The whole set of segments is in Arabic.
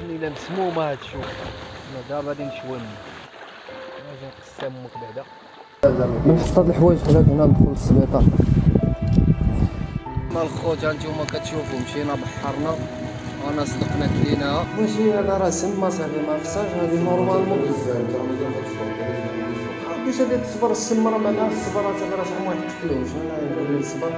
الا مسمومه هتشوف. انا دابا غادي نشوي منها. غادي نقسم امك بعدا من حصة الحوايج حداك هنا ندخل للسبيطار. مع الخوت هانتوما كتشوفوا مشينا بحرنا وانا صدقنا كليناها. ماشي هذا راه سما صاحبي ما خصهاش هذه نورمالمون. باش غادي تصبر السما راه معناها الصبر راه شحال واحد تكلوش انا نقول لك صبر.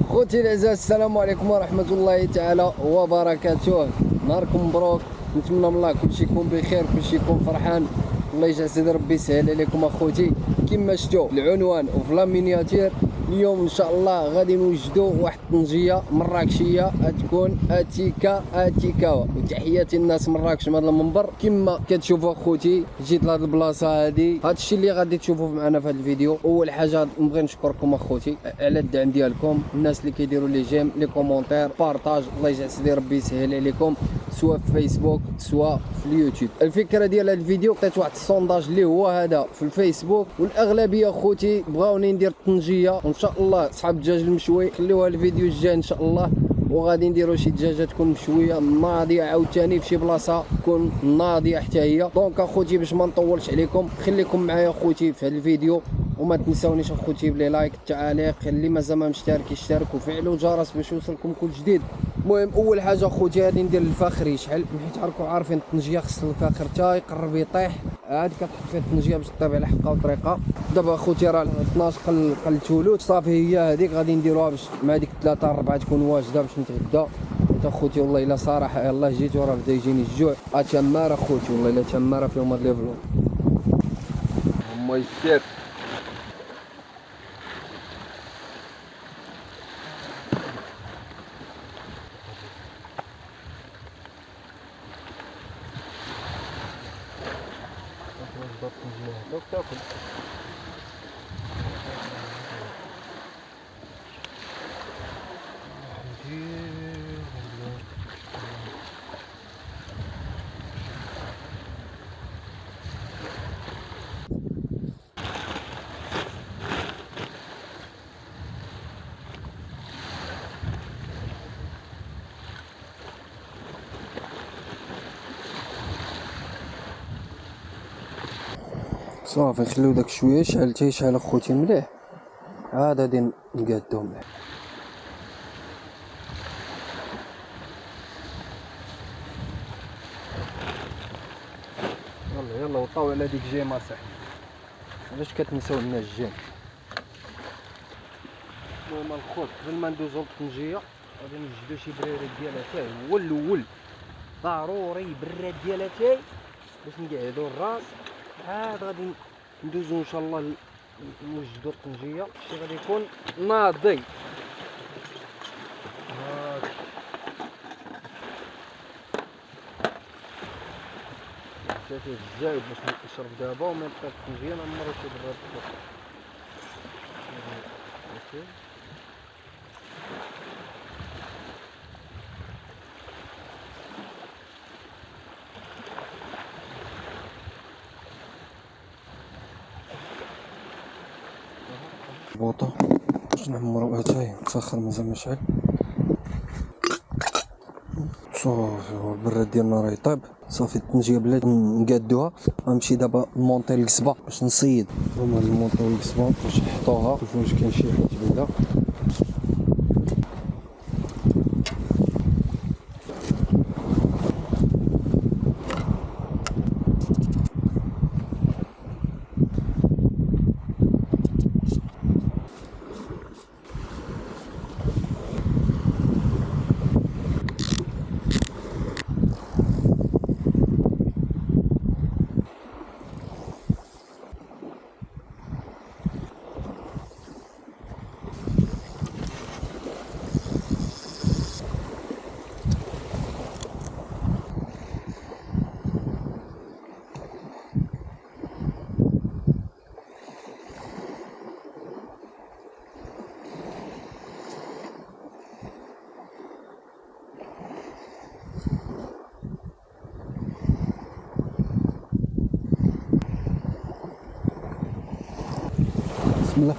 خوتي الاعزاء السلام عليكم ورحمه الله تعالى وبركاته. نهاركم مبروك، نتمنى من الله كلشي يكون بخير، كلشي يكون فرحان، الله يجعل سيدي ربي يسهل عليكم اخوتي. كما شفتوا العنوان وفي لا مينياتير، اليوم ان شاء الله غادي نوجدوا واحد الطنجيه مراكشيه غتكون اتيكاوا. وتحياتي الناس مراكش من هذا المنبر. كما كتشوفوا اخوتي جيت لهاد البلاصه هادي، هاد الشيء اللي غادي تشوفوه معنا في هاد الفيديو. اول حاجه نبغي نشكركم اخوتي على الدعم ديالكم، الناس اللي كيديروا لي جيم لي كومونتير بارطاج، الله يجعل سيدي ربي يسهل عليكم سواء في فيسبوك سواء في اليوتيوب. الفكره ديال هاد الفيديو لقيت واحد السونداج اللي هو هذا في الفيسبوك، والاغلبيه اخوتي بغاوني ندير الطنجيه، وان شاء الله صحاب الدجاج المشوي خليوها الفيديو الجاي ان شاء الله، وغادي نديروا شي دجاجه تكون مشويه ناضيه عاوتاني في شي بلاصه تكون ناضيه حتى هي. دونك اخوتي باش ما نطولش عليكم خليكم معايا اخوتي في هذا الفيديو، وما تنساونيش اخوتي بلي لايك التعاليق، اللي مازال ما مشترك يشترك وفعلوا الجرس باش يوصلكم كل جديد. المهم اول حاجه اخوتي غادي ندير الفاخر يشعل، حيت راكم عارفين الطنجيه خص الفاخر حتى يقرب يطيح، عاد كتحط فيه الطنجيه باش طيب على حقها وطريقه. دابا اخوتي راه 12 قل الثلث صافي، هي هذيك غادي نديروها باش مع ديك 3 4 تكون واجده باش نتغدى. اخوتي والله الا صراحه يلاه جيت وراه بدا يجيني الجوع. تماره اخوتي والله الا تماره فيهم هاد ليفلو هما يسير. تاكل صافي. نخليو داك شويه يشعل حتى يشعل اخوتي مليح، عاد غادي نقادو مليح. يلا يلا وطاو على ديك جيم اصاحبي، علاش كتنساو لنا الجيم؟ المهم الخوت قبل ما ندوزو للطنجيه غادي نوجدو شي بريريد ديالها حتى هو الاول، ضروري براد ديالها تاي باش نقعدو الراس. عاد غادي ندوزو ان شاء الله نوجدو الطنجيه، شي غادي يكون ناضي. شافي الزايد باش نشرب دابا وما يبقى الطنجيه نمرو شي براد فوق. بوطه باش نعمرو اتاي مسخر مازال مشعل. صافي هو البراد ديالنا راه يطيب صافي. الطنجيه بلاتي نقادوها. غنمشي دابا نمونطي القصبه باش نصيد. هما نمونطيو القصبه باش نحطوها. شوفوا واش كاين شي حاجه بعدا. بسم الله.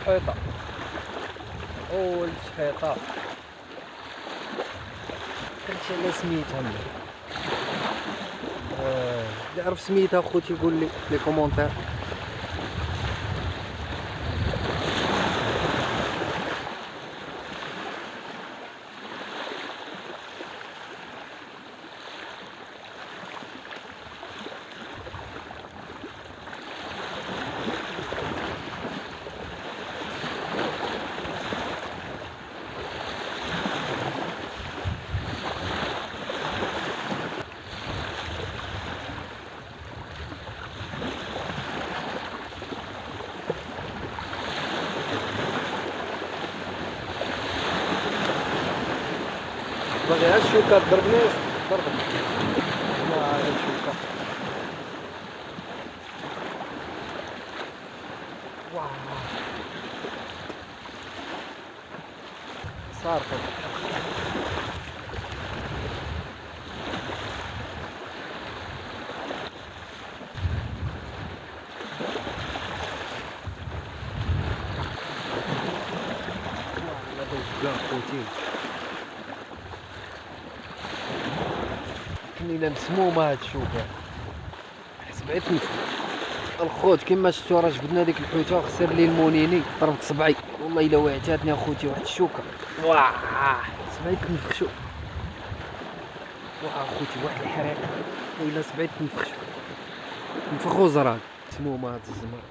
الشحيطة الشحيطة قلت على سميتها من اللي عرف سميتها خوتي يقول لي في لي كومونتير. باغي الشوكة تضربني ضربني. لا هذا الشوكة واه صارت هذا خوتي. كنيله مسمومه هاد الشوكه حس بعيد تنفخ. الخوت كما شفتوا راه جبدنا ديك الحوته وخسر لي المونيني ضربت صبعي والله الا وعتاتني اخوتي واحد الشوكه. واه سبعي تنفخ. شوف واه اخوتي واحد الحريق الا سبعي تنفخ. نفخ وزران مسمومه هاد الزمر.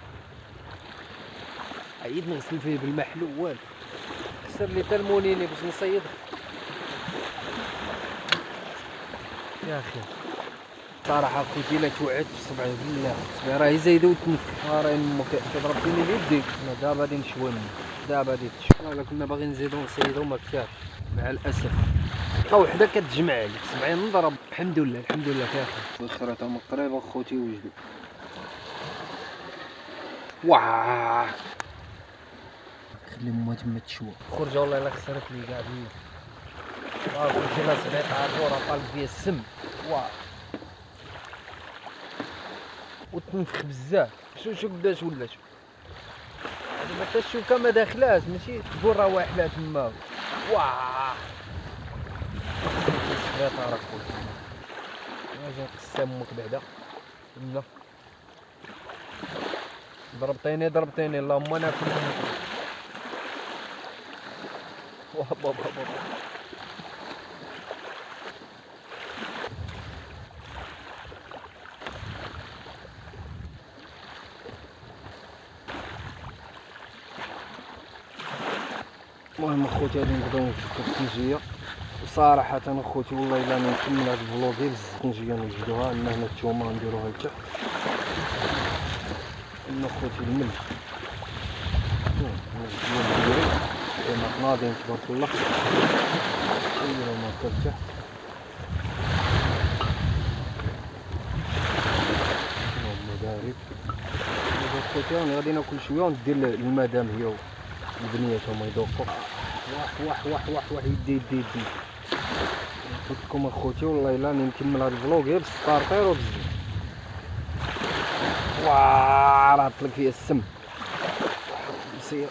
عيد نغسل فيه بالماء حلو والو. خسر لي تا المونيني باش نصيد يا اخي. صراحه خوتي الا توعدت في صبعي بالله صبعي راه يزيد وتنفخ. راه امك كضرب فيني بيدي. انا دابا غادي نشوي منه دابا غادي تشوي. الا كنا باغيين نزيدو نصيدو ما كتاش مع الاسف. بقى وحده كتجمع عليك صبعي نضرب. الحمد لله الحمد لله يا اخي. الخيرات هما قريب خوتي وجدوا. واه خلي ما تما تشوى. خرجه والله الا خسرت لي كاع بالله. خوتي لا سمعت عارفو راه طالب فيا السم. واه وتنفخ بزاف. شو قداش ولا شو هذه حتى الشوكه ما داخلاش ماشي تقول راه واحله تما. واه السبيطار اخويا اجي نقسم امك بعدا. لا ضربتيني اللهم ناكل منك. واه بابا المهم اخوتي غادي نبداو نفكو الطنجيه. وصراحه اخوتي والله الا نكمل هاد الفلوق ديال الطنجيه نوجدوها عندنا هنا الثومه نديروها لتحت. عندنا اخوتي الملح كما ناضين تبارك الله. نديرو الماكله لتحت. اللهم بارك. اخوتي راني غادي ناكل شويه وندير المدام هي والبنيات هما يذوقوا. واه يدي قلت لكم اخوتي والله الا راني نكمل هذا الفلوق غير بالستارتير وبالزيت. واه راه طلق فيها السم مسير.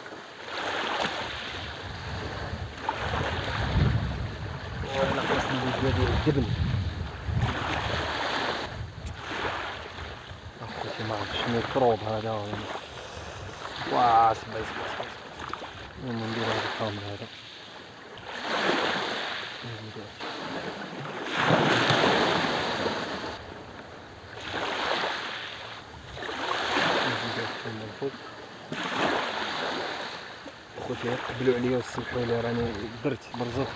وانا خاصني ندير ديال الجبن اخوتي، ما عرفتش شنو ميكروب هذا ولا واه سبع المهم ندير هذا الخامر هذا خوتي قبلوا عليا وسمحوا لي راني درت برزق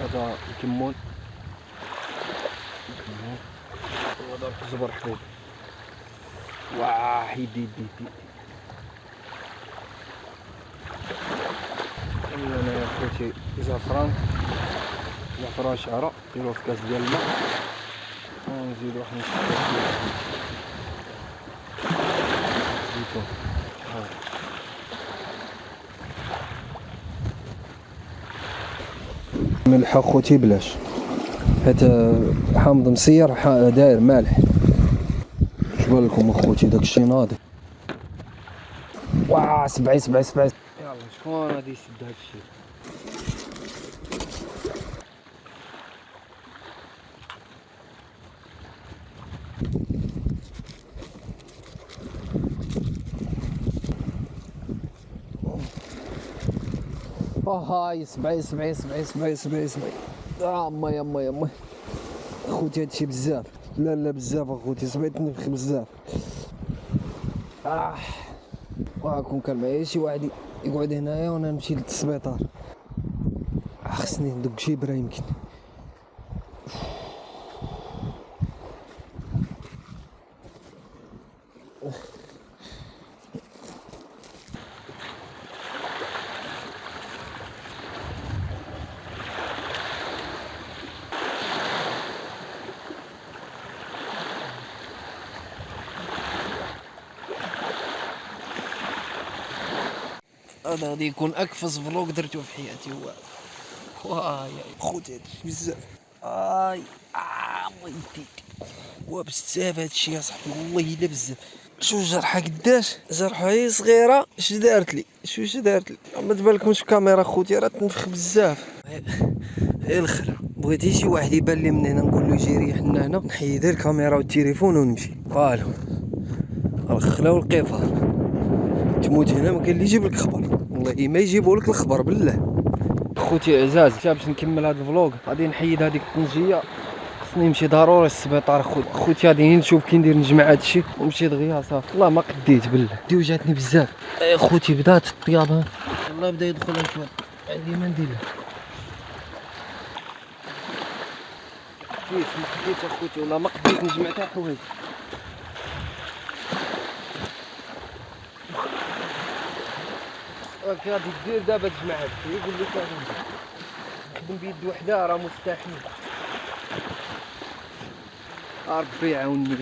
هذا الكمون وهذا الزبر حبوب. واه يدي انا يا خوتي زعفران شعره نديروه في كاس ديال الماء ونزيدو واحد نص كاس زيتون. ملح اخوتي بلاش حيت حامض مسير داير مالح. شبان لكم اخوتي داكشي ناضي. واه سبعي. يلا شكون غادي يسد هادشي؟ هاي سبعي. امي اخوتي هادشي بزاف. لا بزاف اخوتي، سبعي تنفخ بزاف. وهاكم كان معايا شي واحد يقعد هنايا وانا نمشي للسبيطار. خصني ندق شي برا يمكن. هذا غادي يكون اكفص فلوق درتو في حياتي. هو يا خوتي هادشي بزاف. ويدي بزاف هادشي يا صاحبي والله الا بزاف. شو جرحه قداش جرحه هي صغيره. اش دارت لي ما تبانلكمش في الكاميرا خوتي راه تنفخ بزاف. غير الخرا بغيتي شي واحد يبان لي من هنا نقول له يجي يريحنا هنا، نحيد الكاميرا والتليفون ونمشي. والو الخلا والقفار تموت هنا ما كاين اللي يجيب لك خبر. والله ما يجيبوا لك الخبر بالله. خوتي عزاز باش نكمل هذا الفلوق غادي نحيد هذيك الطنجيه، خصني نمشي ضروري للسبيطار. خوتي غادي نشوف كي ندير نجمع هادشي ونمشي دغيا صافي. والله ما قديت بالله دي وجاتني بزاف. خوتي بدات الطياب والله بدا يدخل الكواد عندي ما ندير له. ما قديت اخوتي والله ما قديت نجمع حتى حوايج. كي غادي دير دابا تجمع هادشي يقول لك نخدم بيد وحده راه مستحيل. ربي يعاونني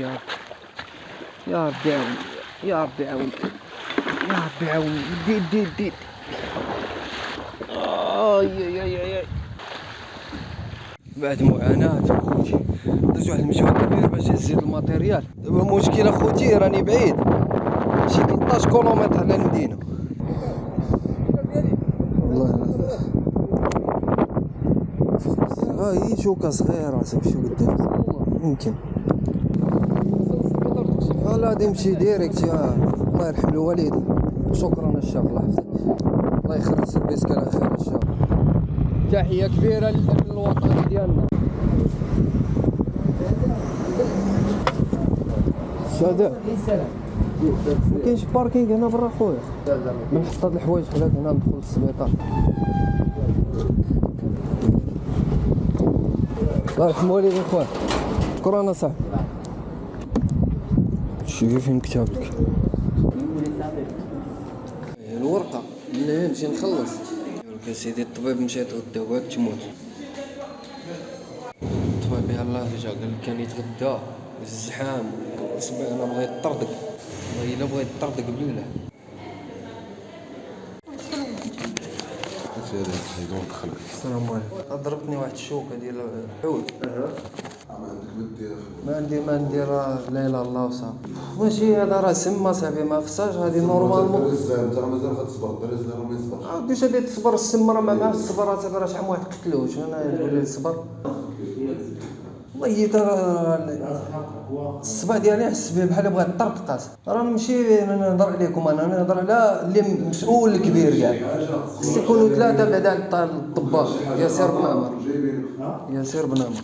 يا ربي عاونني دي بعد معاناة اخوتي درت واحد المجهود كبير باش نزيد الماتيريال. دابا المشكل اخوتي راني بعيد شي 13 كيلومتر على المدينة. والله هي شوكة صغيرة صافي شو قدام يمكن. لا غادي نمشي ديريكت. الله يرحم الوالد. شكرا الشاف الله يحفظك. الله يخلي السيرفيس كان خير الشاف. تحية كبيرة للأمن الوطني ديالنا. شادر ما كاينش باركينغ هنا برا خويا. ما نحط هاد الحوايج حداك هنا ندخل للسبيطار. الله يرحم والديك خويا. شكرا صاحبي. شوفي فين كتابك الورقة من نمشي نخلص. يا سيدي الطبيب مشات والدواء تموت. الطبيب يلاه رجع قال لك كان يتغدى الزحام وصبح انا بغيت طردق. والله الا بغيت طردق بالله. سير حيدو ندخلك. السلام عليكم. ضربتني واحد الشوكه ديال الحوت. ما عندك ما دير. ما ندير لا اله الا الله وصافي. ماشي هذا راه سم صاحبي ما خصهاش هذه نورمالمون. انت مازال غتصبر الدراري صغار ما يصبرش. عاودي شادي تصبر السم راه مع الصبر راه شحال من واحد قتلوش انا نقول لي صبر. والله الصبع ديالي حس به بحال بغا طرطقاس. راه ماشي نهضر عليكم انا نهضر على اللي مسؤول الكبير كاع. خص يكونوا ثلاثه بعد على الطباخ ياسر بن عمر. ياسر بن عمر.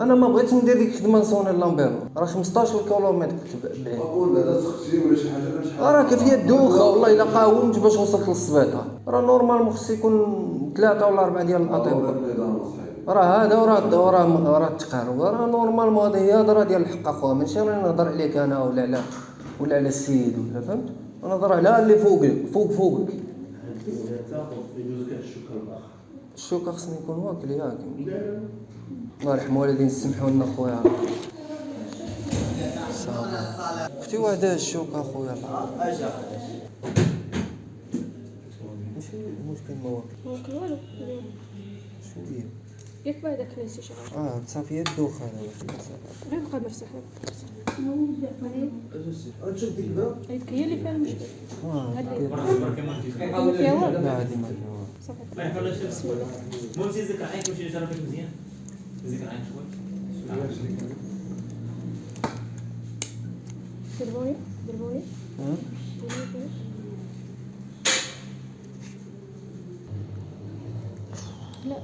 انا ما بغيتش ندير ديك الخدمه نصوني لامبيرو راه 15 كيلومتر بعيد. اقول بعدا سختي ولا شي حاجه شحال. راه كيف هي الدوخه والله الا قاومت باش وصلت للسبيطار. راه نورمالمون خص يكون 3 ولا 4 ديال الاطباء. راه هذا وراه التقارب راه نورمالمون هذه هي هضره ديال الحق اخويا ماشي راني نهضر عليك انا ولا على السيد ولا فهمت نهضر على اللي فوقك الشوكه خصني يكون واكل ياك الله يرحم والدين سمحوا لنا خويا صافي اختي وحده الشوكه خويا ماشي مشكل ما ممكن والو شويه ياك بعدك نسي شي حاجه صافي الدوخه هذا غير بقى مرتاح نشوف ديك الباب هي اللي فيها المشكل ما فيها والو لا هذه ما فيها صافي ما يحاولش بسم الله المهم سي ذكر عينك وشي شرفك مزيان ذكر عينك شوي دربوني لا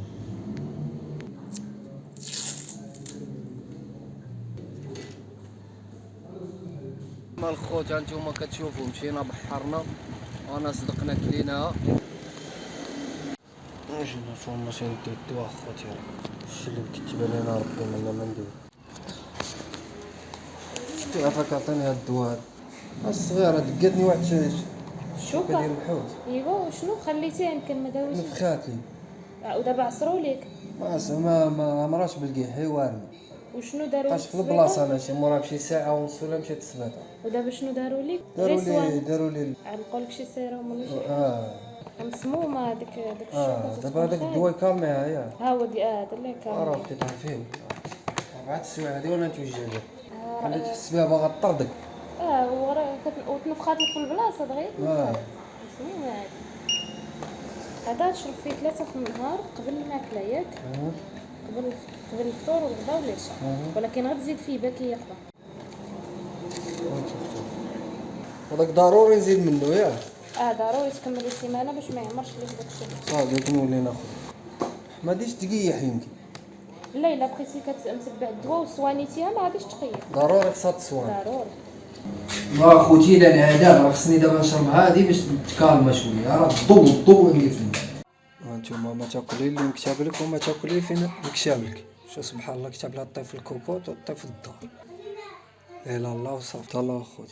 مال الخوت هانتوما كتشوفوا مشينا بحرنا وانا صدقنا كليناها جينا فورماسيون ديال الدواء خوتي الشي اللي كتب لنا ربي منا ما ندير شتي عافاك عطيني هاد الدواء الصغيره دقاتني واحد الشوكه ديال الحوت ايوا وشنو خليتيه يمكن ما داويش نفخات لي ودابا عصروا ليك ما عمراش بالكي حيوان وشنو داروا بقاش في البلاصه انا شي مورا بشي ساعه ونص ولا مشيت للسبيطار ودابا شنو داروا ليك داروا لي علقوا لك شي سيروم ولا شي مسمومه ديك الشوكه دابا هذاك الدواء كاملها ياك ها هو هذا اللي كان راه بديت فيه 4 السوايع هذه وانا نتوجه لها خليت تحس بها باغا طردك وراه وتنفخات لك في البلاصه دغيا مسمومه هذا تشرب فيه 3 في النهار قبل الماكله ياك قبل الفطور والغداء والعشاء ولكن غتزيد فيه باكي يقضى هذاك ضروري نزيد منه ياك ضروري تكمل السيمانه باش ما يعمرش ليك داك الشيء صافي نولي ناخذ ما غاديش تقيح يمكن لا الا بقيتي كتتبع الدواء وصوانيتيها ما غاديش تقيح ضروري خصها تصوان ضروري ما خوتي لا العذاب راه خصني دابا نشرب هادي باش تكالما شويه راه الضوء عندي في الماء هانتوما ما تاكلي اللي مكتاب لك وما تاكلي فين مكتاب لك شو سبحان الله كتب لها الطيف الكوكوط والطيف الدار لا اله الا الله وصافي الله خوتي